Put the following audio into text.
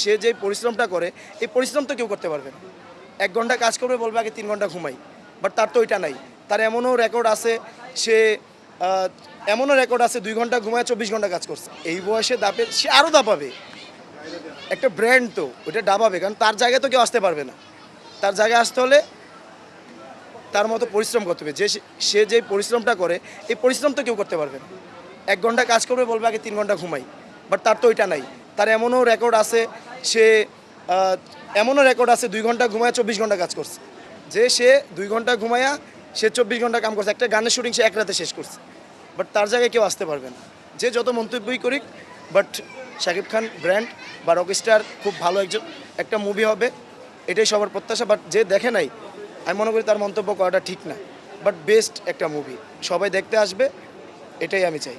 সে যে পরিশ্রমটা করে এই পরিশ্রম তো কেউ করতে পারবে না। ১ ঘন্টা কাজ করবে বলবে আগে ৩ ঘন্টা ঘুমাই, বাট তার তো ওইটা নাই। তার এমনও রেকর্ড আছে, সে এমনও রেকর্ড আছে ২ ঘন্টা ঘুমায় ২৪ ঘন্টা কাজ করছে। এই বয়সে দাপে, সে আরও দাপাবে। একটা ব্র্যান্ড তো ওইটা দাবাবে, কারণ তার জায়গায় তো কেউ আসতে পারবে না। তার জায়গায় আসতে হলে তার মতো পরিশ্রম করতে হবে। সে যে পরিশ্রমটা করে এই পরিশ্রম তো কেউ করতে পারবে না। ১ ঘন্টা কাজ করবে বলবে আগে ৩ ঘন্টা ঘুমাই, বাট তার তো ওইটা নাই। তার এমনও রেকর্ড আছে, সে এমনও রেকর্ড আছে ২ ঘন্টা ঘুমায় ২৪ ঘন্টা কাজ করছে। সে ২ ঘন্টা ঘুমায়া সে ২৪ ঘন্টা কাম করছে। একটা গানের শুটিং সে এক রাতে শেষ করছে, বাট তার জায়গায় কেউ আসতে পারবে না। যে যত মন্তব্যই করিক, বাট শাকিব খান ব্র্যান্ড বা রকস্টার খুব ভালো একটা মুভি হবে, এটাই সবার প্রত্যাশা। বাট যে দেখে নাই, আমি মনে করি তার মন্তব্য করাটা ঠিক না। বাট বেস্ট একটা মুভি, সবাই দেখতে আসবে, এটাই আমি চাই।